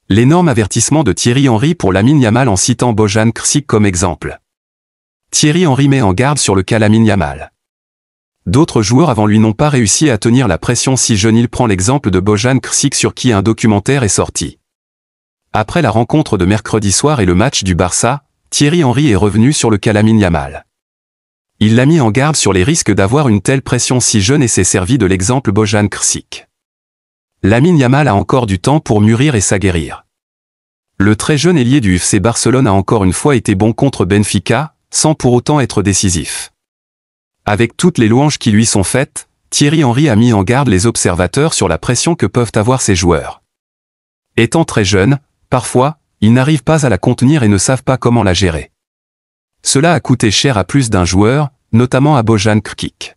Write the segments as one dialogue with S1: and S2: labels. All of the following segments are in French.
S1: L'énorme avertissement de Thierry Henry pour Lamine Yamal en citant Bojan Kršić comme exemple. Thierry Henry met en garde sur le cas Lamine Yamal. D'autres joueurs avant lui n'ont pas réussi à tenir la pression si jeune. Il prend l'exemple de Bojan Kršić sur qui un documentaire est sorti. Après la rencontre de mercredi soir et le match du Barça, Thierry Henry est revenu sur le cas Lamine Yamal. Il l'a mis en garde sur les risques d'avoir une telle pression si jeune et s'est servi de l'exemple Bojan Kršić. Lamine Yamal a encore du temps pour mûrir et s'aguerrir. Le très jeune ailier du FC Barcelone a encore une fois été bon contre Benfica, sans pour autant être décisif. Avec toutes les louanges qui lui sont faites, Thierry Henry a mis en garde les observateurs sur la pression que peuvent avoir ces joueurs. Étant très jeunes, parfois, ils n'arrivent pas à la contenir et ne savent pas comment la gérer. Cela a coûté cher à plus d'un joueur, notamment à Bojan Kršić.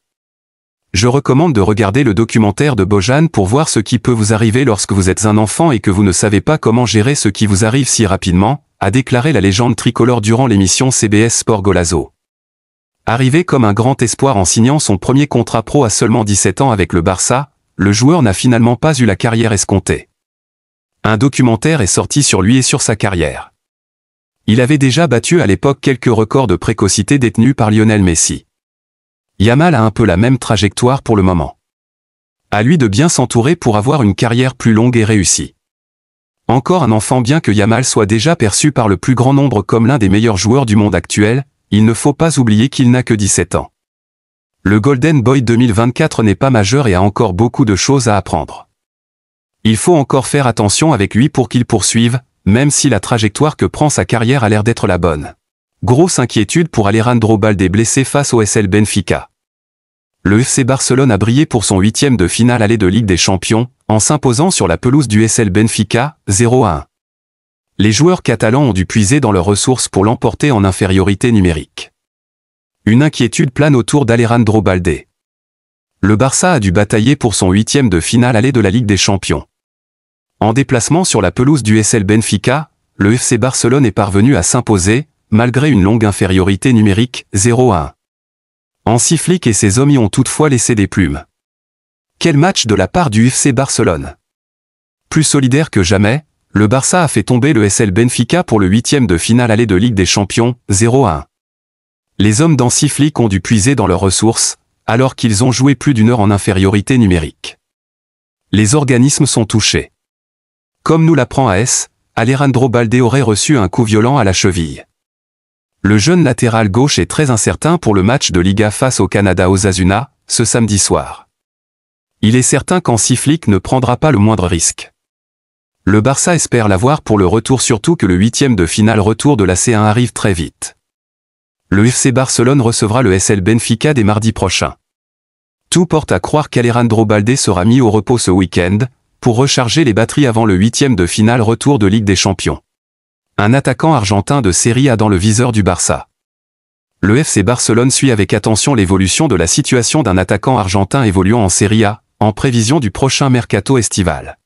S1: Je recommande de regarder le documentaire de Bojan pour voir ce qui peut vous arriver lorsque vous êtes un enfant et que vous ne savez pas comment gérer ce qui vous arrive si rapidement, a déclaré la légende tricolore durant l'émission CBS Sport Golazo. Arrivé comme un grand espoir en signant son premier contrat pro à seulement 17 ans avec le Barça, le joueur n'a finalement pas eu la carrière escomptée. Un documentaire est sorti sur lui et sur sa carrière. Il avait déjà battu à l'époque quelques records de précocité détenus par Lionel Messi. Yamal a un peu la même trajectoire pour le moment. À lui de bien s'entourer pour avoir une carrière plus longue et réussie. Encore un enfant. Bien que Yamal soit déjà perçu par le plus grand nombre comme l'un des meilleurs joueurs du monde actuel, il ne faut pas oublier qu'il n'a que 17 ans. Le Golden Boy 2024 n'est pas majeur et a encore beaucoup de choses à apprendre. Il faut encore faire attention avec lui pour qu'il poursuive, même si la trajectoire que prend sa carrière a l'air d'être la bonne. Grosse inquiétude pour Alejandro Balde blessé face au SL Benfica. Le FC Barcelone a brillé pour son 8e de finale aller de Ligue des Champions, en s'imposant sur la pelouse du SL Benfica, 0-1. Les joueurs catalans ont dû puiser dans leurs ressources pour l'emporter en infériorité numérique. Une inquiétude plane autour d'Alejandro Balde. Le Barça a dû batailler pour son 8e de finale aller de la Ligue des Champions. En déplacement sur la pelouse du SL Benfica, le FC Barcelone est parvenu à s'imposer, malgré une longue infériorité numérique, 0-1. Hansi Flick et ses hommes y ont toutefois laissé des plumes. Quel match de la part du FC Barcelone! Plus solidaire que jamais, le Barça a fait tomber le SL Benfica pour le 8e de finale aller de Ligue des Champions, 0-1. Les hommes d'Hansi Flick ont dû puiser dans leurs ressources, alors qu'ils ont joué plus d'1 heure en infériorité numérique. Les organismes sont touchés. Comme nous l'apprend AS, Alejandro Balde aurait reçu un coup violent à la cheville. Le jeune latéral gauche est très incertain pour le match de Liga face au Canada Osasuna, ce samedi soir. Il est certain qu'Hansi Flick ne prendra pas le moindre risque. Le Barça espère l'avoir pour le retour, surtout que le 8e de finale retour de la C1 arrive très vite. Le FC Barcelone recevra le SL Benfica dès mardi prochain. Tout porte à croire qu'Alejandro Balde sera mis au repos ce week-end, pour recharger les batteries avant le 8e de finale retour de Ligue des Champions. Un attaquant argentin de Serie A dans le viseur du Barça. Le FC Barcelone suit avec attention l'évolution de la situation d'un attaquant argentin évoluant en Serie A, en prévision du prochain mercato estival.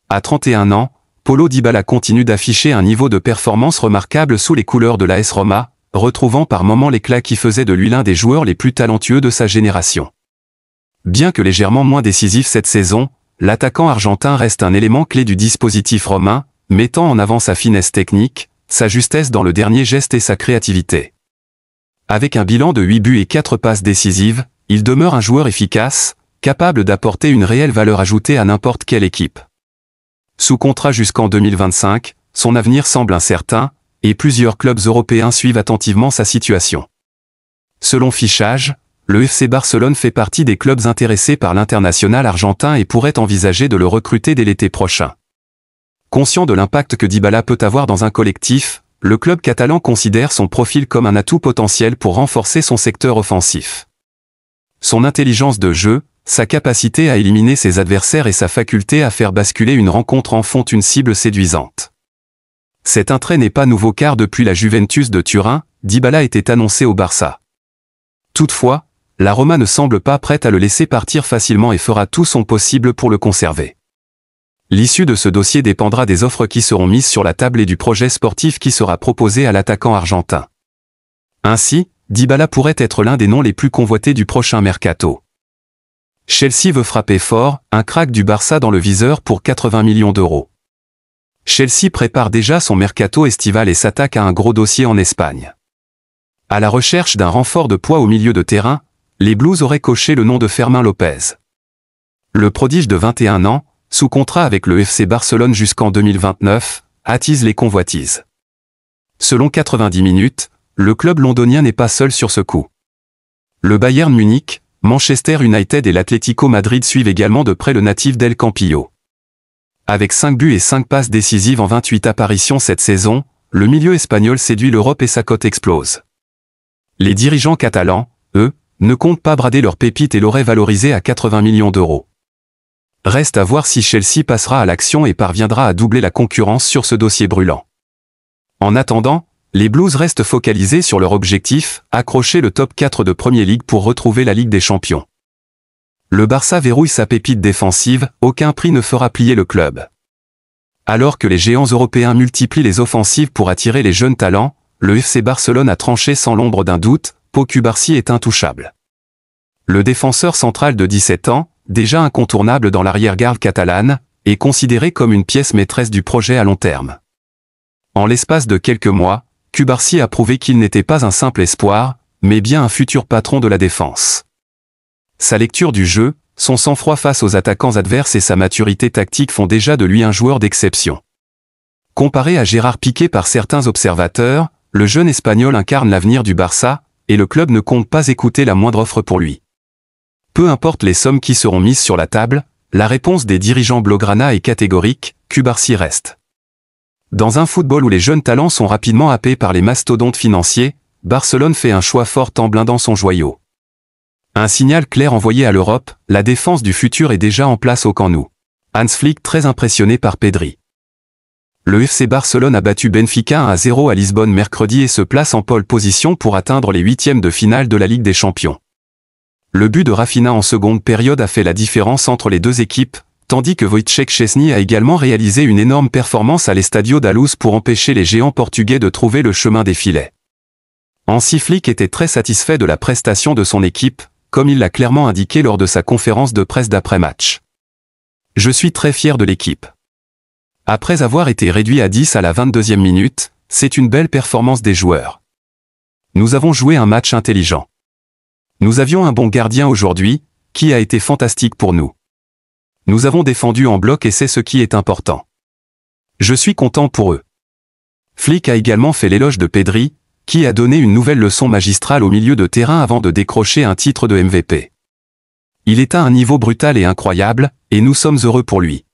S1: À 31 ans, Paulo Dybala continue d'afficher un niveau de performance remarquable sous les couleurs de l'AS Roma, retrouvant par moments l'éclat qui faisait de lui l'un des joueurs les plus talentueux de sa génération. Bien que légèrement moins décisif cette saison, l'attaquant argentin reste un élément clé du dispositif romain, mettant en avant sa finesse technique, sa justesse dans le dernier geste et sa créativité. Avec un bilan de 8 buts et 4 passes décisives, il demeure un joueur efficace, capable d'apporter une réelle valeur ajoutée à n'importe quelle équipe. Sous contrat jusqu'en 2025, son avenir semble incertain, et plusieurs clubs européens suivent attentivement sa situation. Selon Fichage, le FC Barcelone fait partie des clubs intéressés par l'international argentin et pourrait envisager de le recruter dès l'été prochain. Conscient de l'impact que Dybala peut avoir dans un collectif, le club catalan considère son profil comme un atout potentiel pour renforcer son secteur offensif. Son intelligence de jeu, sa capacité à éliminer ses adversaires et sa faculté à faire basculer une rencontre en font une cible séduisante. Cet attrait n'est pas nouveau car depuis la Juventus de Turin, Dybala était annoncé au Barça. Toutefois, la Roma ne semble pas prête à le laisser partir facilement et fera tout son possible pour le conserver. L'issue de ce dossier dépendra des offres qui seront mises sur la table et du projet sportif qui sera proposé à l'attaquant argentin. Ainsi, Dybala pourrait être l'un des noms les plus convoités du prochain mercato. Chelsea veut frapper fort, un crack du Barça dans le viseur pour 80 millions d'euros. Chelsea prépare déjà son mercato estival et s'attaque à un gros dossier en Espagne. À la recherche d'un renfort de poids au milieu de terrain, les Blues auraient coché le nom de Fermín López. Le prodige de 21 ans, sous contrat avec le FC Barcelone jusqu'en 2029, attise les convoitises. Selon 90 minutes, le club londonien n'est pas seul sur ce coup. Le Bayern Munich, Manchester United et l'Atlético Madrid suivent également de près le natif d'El Campillo. Avec 5 buts et 5 passes décisives en 28 apparitions cette saison, le milieu espagnol séduit l'Europe et sa cote explose. Les dirigeants catalans, eux, ne comptent pas brader leur pépite et l'auraient valorisé à 80 millions d'euros. Reste à voir si Chelsea passera à l'action et parviendra à doubler la concurrence sur ce dossier brûlant. En attendant, les Blues restent focalisés sur leur objectif, accrocher le top 4 de Premier League pour retrouver la Ligue des Champions. Le Barça verrouille sa pépite défensive, aucun prix ne fera plier le club. Alors que les géants européens multiplient les offensives pour attirer les jeunes talents, le FC Barcelone a tranché sans l'ombre d'un doute, Pau Cubarsí est intouchable. Le défenseur central de 17 ans, déjà incontournable dans l'arrière-garde catalane, est considéré comme une pièce maîtresse du projet à long terme. En l'espace de quelques mois, Cubarsí a prouvé qu'il n'était pas un simple espoir, mais bien un futur patron de la défense. Sa lecture du jeu, son sang-froid face aux attaquants adverses et sa maturité tactique font déjà de lui un joueur d'exception. Comparé à Gérard Piqué par certains observateurs, le jeune Espagnol incarne l'avenir du Barça, et le club ne compte pas écouter la moindre offre pour lui. Peu importe les sommes qui seront mises sur la table, la réponse des dirigeants blaugrana est catégorique, Cubarsí reste. Dans un football où les jeunes talents sont rapidement happés par les mastodontes financiers, Barcelone fait un choix fort en blindant son joyau. Un signal clair envoyé à l'Europe, la défense du futur est déjà en place au Camp Nou. Hans Flick très impressionné par Pedri. Le FC Barcelone a battu Benfica 1-0 à Lisbonne mercredi et se place en pole position pour atteindre les huitièmes de finale de la Ligue des Champions. Le but de Rafinha en seconde période a fait la différence entre les deux équipes, tandis que Wojciech Szczęsny a également réalisé une énorme performance à l'Estadio da Luz pour empêcher les géants portugais de trouver le chemin des filets. Hansi Flick était très satisfait de la prestation de son équipe, comme il l'a clairement indiqué lors de sa conférence de presse d'après-match. « Je suis très fier de l'équipe. Après avoir été réduit à 10 à la 22e minute, c'est une belle performance des joueurs. Nous avons joué un match intelligent. Nous avions un bon gardien aujourd'hui, qui a été fantastique pour nous. Nous avons défendu en bloc et c'est ce qui est important. Je suis content pour eux. » Flick a également fait l'éloge de Pedri, qui a donné une nouvelle leçon magistrale au milieu de terrain avant de décrocher un titre de MVP. Il est à un niveau brutal et incroyable, et nous sommes heureux pour lui.